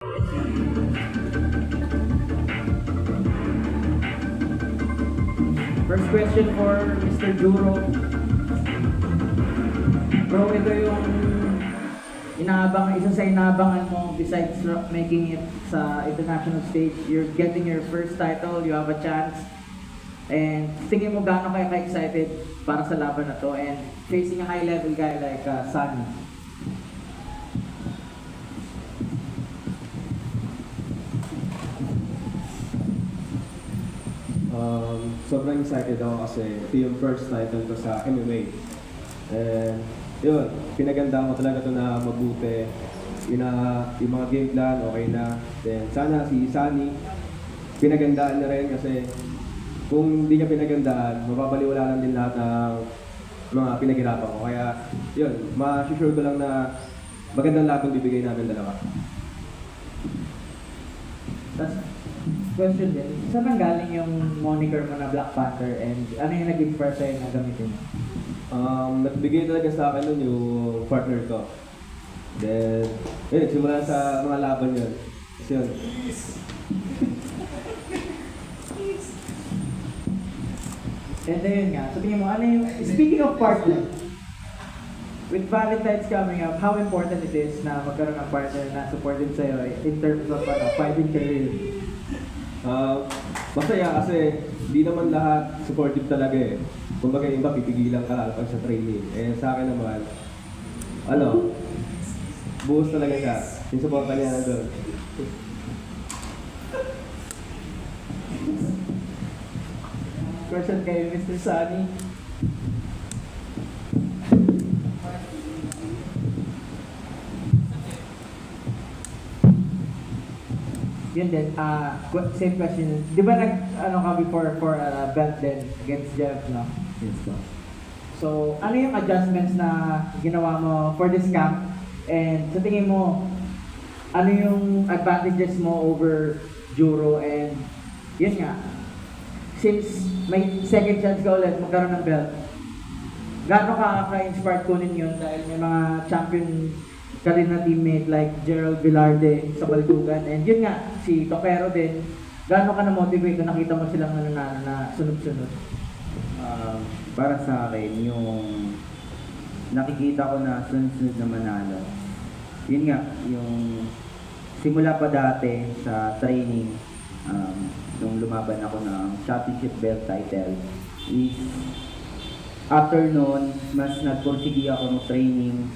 First question for Mr. Juro. Bro, ito yung isa sa inaabangan mo besides making it sa international stage. You're getting your first title, you have a chance. And tingin mo gaano kayo ka-excited para sa laban na to and facing a high-level guy like Sunny? Sobrang excited ako kasi ito yung first title ko sa MMA. And yun, pinagandaan ko talaga ito na mabuti. Yung mga game plan, okay na. Then sana si Sunny, pinagandaan na rin kasi kung hindi niya pinagandaan, mapapaliwala lang din lahat ng mga pinaghirapan ko. Kaya yun, ma-sure ko lang na magandang laban bibigay namin dalawa. Question din, saan nanggaling yung moniker mo na Black Panther and ano yung nag-inspire sa'yo na gamitin? Nagbigay talaga sa akin nun yung partner ko. Then, yun, nagsimula sa mga laban yun. Kasi yun. And then nga, so tingin mo, ano yung, speaking of partner, with Valentine's coming up, how important it is na magkaroon ng partner na supportive sa'yo in terms of fighting career? Masaya kasi di naman lahat supportive talaga eh. Kumbaga iba pipigilan ka lang pag sa training. Eh sa akin naman, buhos talaga siya. Yung supporta niya na doon. Question kay Mr. Sunny. Yun din, same question. Di ba ka before for belt din against Jeff, no? Yes, po. So, ano yung adjustments na ginawa mo for this camp? And sa tingin mo, ano yung advantages mo over Juro? And yun nga, since may second chance ka ulit magkaroon ng belt, gaano ka-inspired kunin yun dahil may mga champion ka rin na teammate like Gerald Velarde sa Baldugan. And yun nga, si Tokero din, gaano ka na-motivate kung nakita mo silang nananalo na sunod-sunod? Para sa akin, yung nakikita ko na sunod-sunod na manalo, yun nga, yung simula pa dati sa training, nung lumaban ako ng championship belt title, is after noon, mas nagpursigi ako ng training,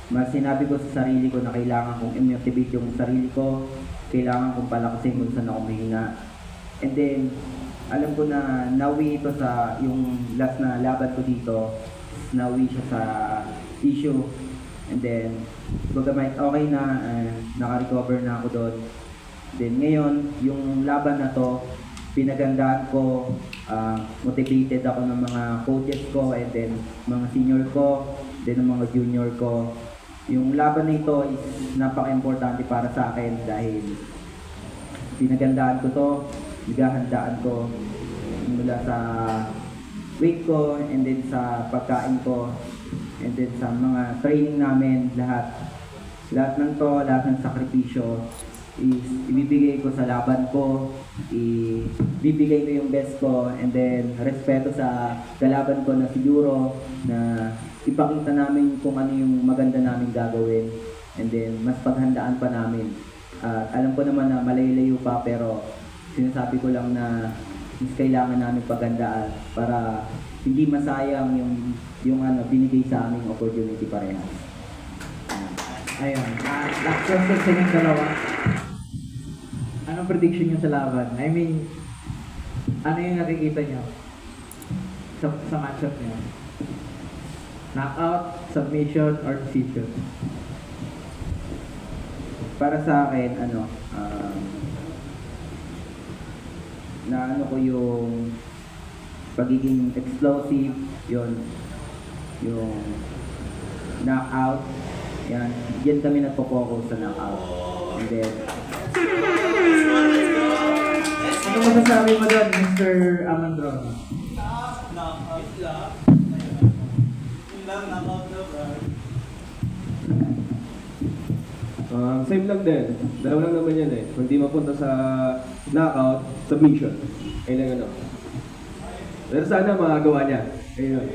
mas sinabi ko sa sarili ko na kailangan kong i-motivate yung sarili ko, kailangan kong palakasin kung saan ako mahina. And then, alam ko na nauwi ito sa yung last na laban ko dito, nauwi siya sa issue. And then, bagamay okay na, naka-recover na ako doon. Then ngayon, yung laban na to, pinagandaan ko, motivated ako ng mga coaches ko, and then mga senior ko, then ng mga junior ko. Yung laban na ito is napaka-importante para sa akin dahil pinagandaan ko to, naghahandaan ko mula sa weight ko, and then sa pagkain ko, and then sa mga training namin, lahat ng to, lahat ng sakripisyo is ibibigay ko sa laban ko, ibibigay ko yung best ko, and then respeto sa kalaban ko na siguro na ipakita namin kung ano yung maganda namin gagawin, and then mas paghandaan pa namin. Alam ko naman na malayo-layo pa, pero sinasabi ko lang na mas kailangan namin paghandaan para hindi masayang yung binigay sa aming opportunity parehas. Ayun, last question sa inyong dalawa. Anong prediction nyo sa laban? I mean, ano yung nakikita nyo sa matchup nyo? Knockout, submission, or decision? Para sa akin, na ko yung pagiging explosive, yung knockout, yan kami nagpo-focus sa knockout. And then, ano masasabi mo doon, Mr. Amandron? Same lang din. Dalawa lang naman yan eh. Kung di mapunta sa knockout, submission. Ayun lang ano. Pero sana magagawa niya. Ayun.